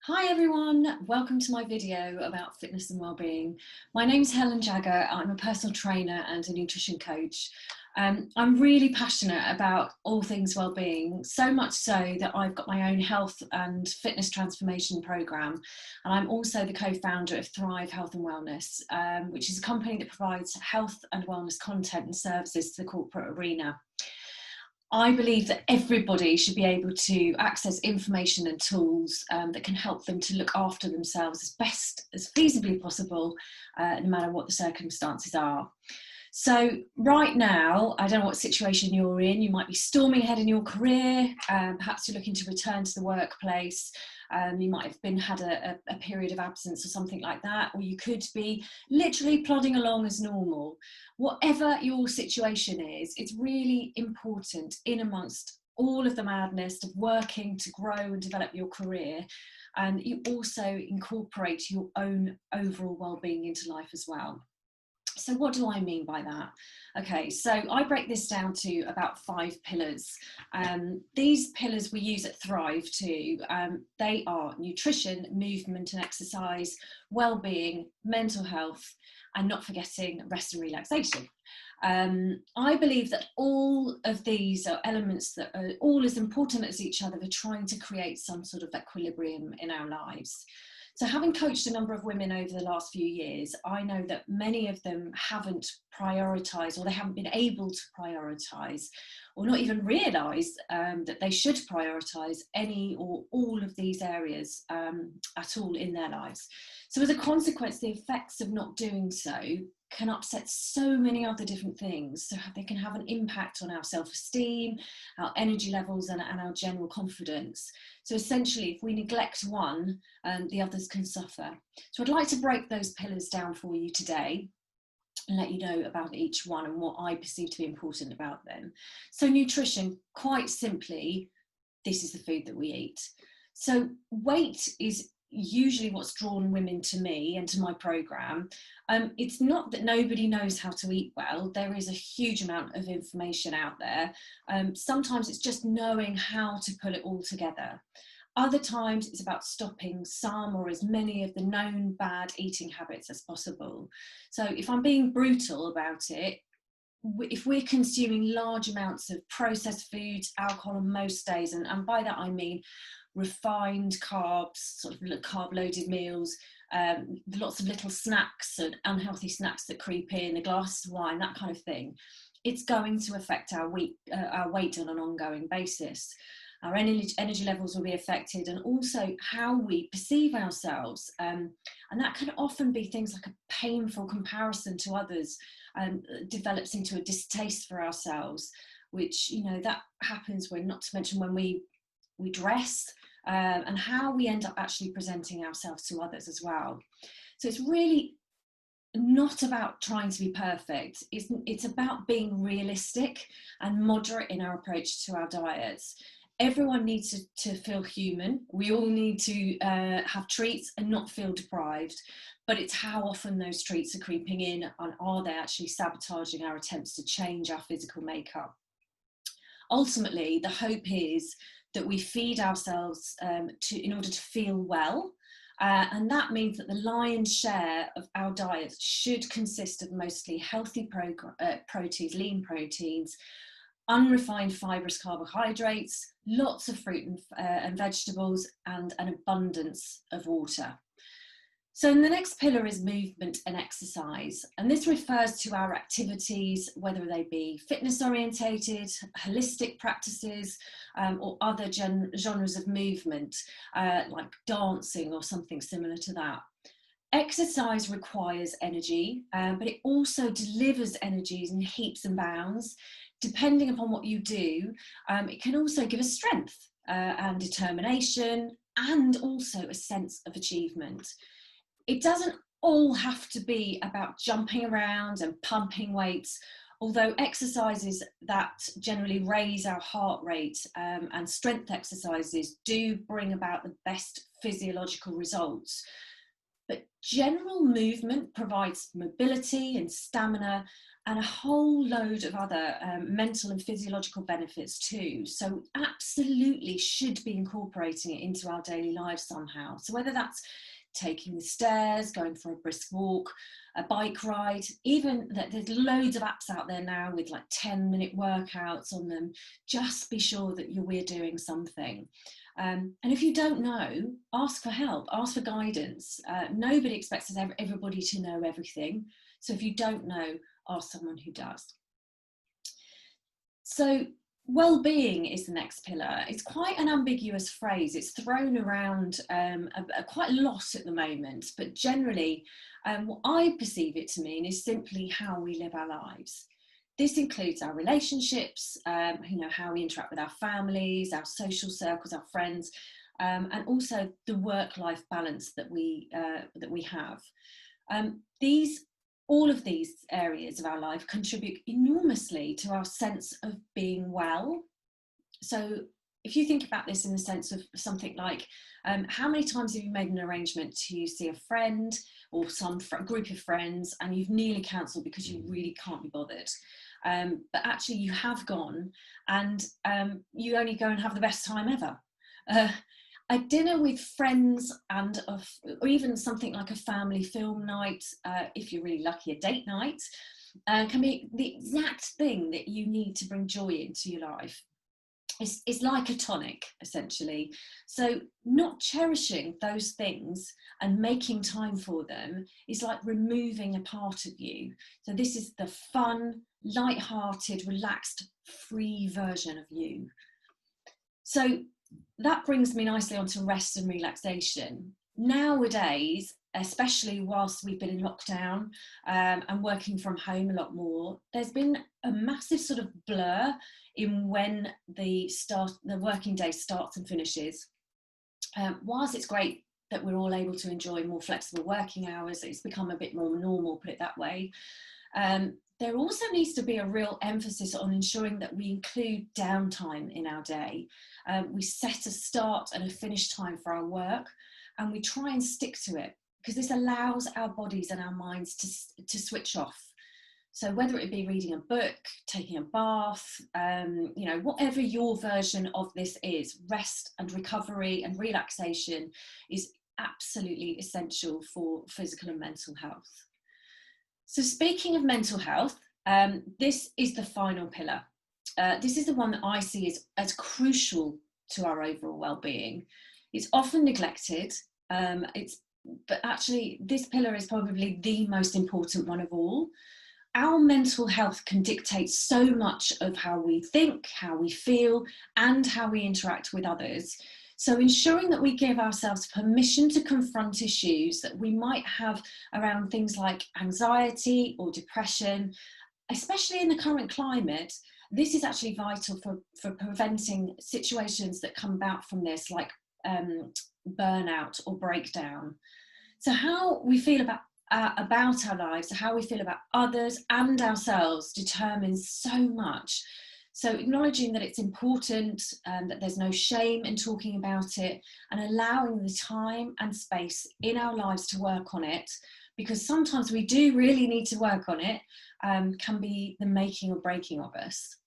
Hi everyone, welcome to my video about fitness and wellbeing. My name's Helen Jagger. I'm a personal trainer and a nutrition coach. I'm really passionate about all things wellbeing, so much so that I've got my own health and fitness transformation program, and I'm also the co-founder of Thrive Health and Wellness, which is a company that provides health and wellness content and services to the corporate arena. I believe that everybody should be able to access information and tools that can help them to look after themselves as best as feasibly possible, no matter what the circumstances are. So right now, I don't know what situation you're in. You might be storming ahead in your career. Perhaps you're looking to return to the workplace. You might have had a period of absence or something like that, or you could be literally plodding along as normal. Whatever your situation is, it's really important in amongst all of the madness of working to grow and develop your career, and you also incorporate your own overall well-being into life as well. So what do I mean by that? Okay, so I break this down to about 5 pillars. These pillars we use at Thrive too. They are nutrition, movement and exercise, well-being, mental health, and not forgetting rest and relaxation. I believe that all of these are elements that are all as important as each other for trying to create some sort of equilibrium in our lives. So having coached a number of women over the last few years, I know that many of them haven't prioritised, or they haven't been able to prioritise, or not even realise that they should prioritise any or all of these areas at all in their lives. So as a consequence, the effects of not doing so can upset so many other different things. So they can have an impact on our self-esteem, our energy levels, and our general confidence. So essentially, if we neglect one, the others can suffer. So I'd like to break those pillars down for you today and let you know about each one and what I perceive to be important about them. So nutrition, quite simply, this is the food that we eat. So weight is usually what's drawn women to me and to my program. It's not that nobody knows how to eat well. There is a huge amount of information out there. Sometimes it's just knowing how to put it all together. Other times it's about stopping some or as many of the known bad eating habits as possible. So if I'm being brutal about it, if we're consuming large amounts of processed foods, alcohol on most days, and by that I mean refined carbs, sort of carb-loaded meals, lots of little snacks and unhealthy snacks that creep in, a glass of wine, that kind of thing, it's going to affect our weight on an ongoing basis. Our energy levels will be affected, and also how we perceive ourselves. And that can often be things like a painful comparison to others, develops into a distaste for ourselves, which, you know, that happens when, not to mention when we dress, and how we end up actually presenting ourselves to others as well. So it's really not about trying to be perfect. It's about being realistic and moderate in our approach to our diets. Everyone needs to feel human. We all need to have treats and not feel deprived, but it's how often those treats are creeping in, and are they actually sabotaging our attempts to change our physical makeup. Ultimately, the hope is that we feed ourselves in order to feel well, and that means that the lion's share of our diet should consist of mostly healthy proteins, lean proteins, unrefined fibrous carbohydrates, lots of fruit and vegetables, and an abundance of water. So the next pillar is movement and exercise, and this refers to our activities, whether they be fitness orientated, holistic practices, or other genres of movement, like dancing or something similar to that. Exercise requires energy, but it also delivers energies in heaps and bounds. Depending upon what you do, it can also give us strength and determination, and also a sense of achievement. It doesn't all have to be about jumping around and pumping weights, although exercises that generally raise our heart rate and strength exercises do bring about the best physiological results. But general movement provides mobility and stamina, and a whole load of other mental and physiological benefits too. So absolutely should be incorporating it into our daily lives somehow. So whether that's taking the stairs, going for a brisk walk, a bike ride, even that there's loads of apps out there now with like 10-minute workouts on them. Just be sure that we're doing something. And if you don't know, ask for help, ask for guidance. Nobody expects everybody to know everything. So if you don't know, ask someone who does. So well-being is the next pillar. It's quite an ambiguous phrase. It's thrown around quite a lot at the moment, but generally what I perceive it to mean is simply how we live our lives. This includes our relationships, how we interact with our families, our social circles, our friends, and also the work-life balance that we have. All of these areas of our life contribute enormously to our sense of being well. So if you think about this in the sense of something like, how many times have you made an arrangement to see a friend or some group of friends and you've nearly cancelled because you really can't be bothered? But actually you have gone, and you only go and have the best time ever. A dinner with friends or even something like a family film night, if you're really lucky, a date night, can be the exact thing that you need to bring joy into your life. It's like a tonic, essentially. So not cherishing those things and making time for them is like removing a part of you. So this is the fun, light-hearted, relaxed, free version of you. So that brings me nicely onto rest and relaxation. Nowadays, especially whilst we've been in lockdown and working from home a lot more, there's been a massive sort of blur in when the working day starts and finishes. Whilst it's great that we're all able to enjoy more flexible working hours, it's become a bit more normal, put it that way. There also needs to be a real emphasis on ensuring that we include downtime in our day. We set a start and a finish time for our work, and we try and stick to it, because this allows our bodies and our minds to switch off. So whether it be reading a book, taking a bath, whatever your version of this is, rest and recovery and relaxation is absolutely essential for physical and mental health. So speaking of mental health, this is the final pillar. This is the one that I see as crucial to our overall well-being. It's often neglected, but actually this pillar is probably the most important one of all. Our mental health can dictate so much of how we think, how we feel, and how we interact with others. So ensuring that we give ourselves permission to confront issues that we might have around things like anxiety or depression, especially in the current climate, this is actually vital for preventing situations that come about from this, like burnout or breakdown. So how we feel about our lives, how we feel about others and ourselves determines so much. So acknowledging that it's important, that there's no shame in talking about it, and allowing the time and space in our lives to work on it, because sometimes we do really need to work on it, can be the making or breaking of us.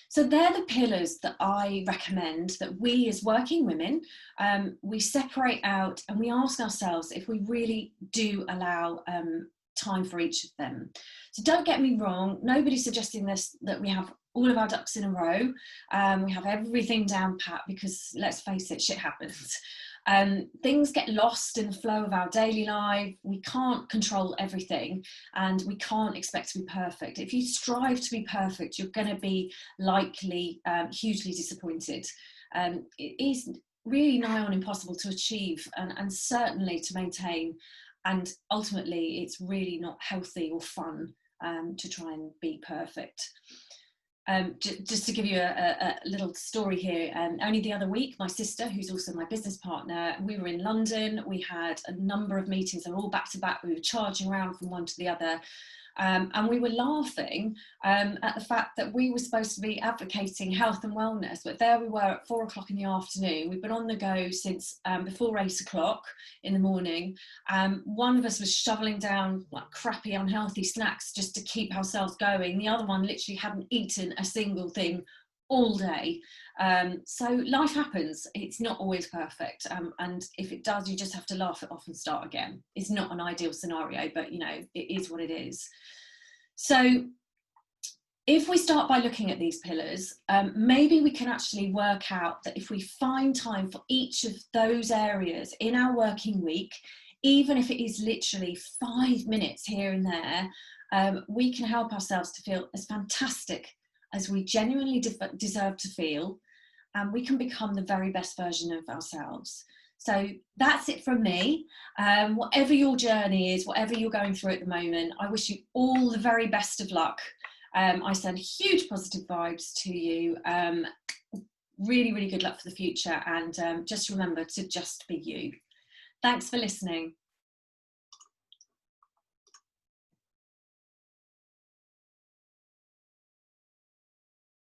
So they're the pillars that I recommend that we as working women, we separate out and we ask ourselves if we really do allow time for each of them. So don't get me wrong, nobody's suggesting this, that we have all of our ducks in a row, we have everything down pat, because let's face it, shit happens. Things get lost in the flow of our daily life. We can't control everything, and we can't expect to be perfect. If you strive to be perfect, you're going to be likely hugely disappointed. It is really nigh on impossible to achieve, and certainly to maintain, and ultimately it's really not healthy or fun to try and be perfect. Just to give you a little story here, only the other week, my sister, who's also my business partner, we were in London. We had a number of meetings, and all back to back. We were charging around from one to the other. And we were laughing at the fact that we were supposed to be advocating health and wellness, but there we were at 4 o'clock in the afternoon. We've been on the go since before 8 o'clock in the morning. One of us was shoveling down like crappy, unhealthy snacks just to keep ourselves going. The other one literally hadn't eaten a single thing all day. So life happens. It's not always perfect. And if it does, you just have to laugh it off and start again. It's not an ideal scenario, but it is what it is. So if we start by looking at these pillars, maybe we can actually work out that if we find time for each of those areas in our working week, even if it is literally 5 minutes here and there, we can help ourselves to feel as fantastic as we genuinely deserve to feel, and we can become the very best version of ourselves. So that's it from me. Whatever your journey is, whatever you're going through at the moment, I wish you all the very best of luck. I send huge positive vibes to you. Really, really good luck for the future, and just remember to just be you. Thanks for listening.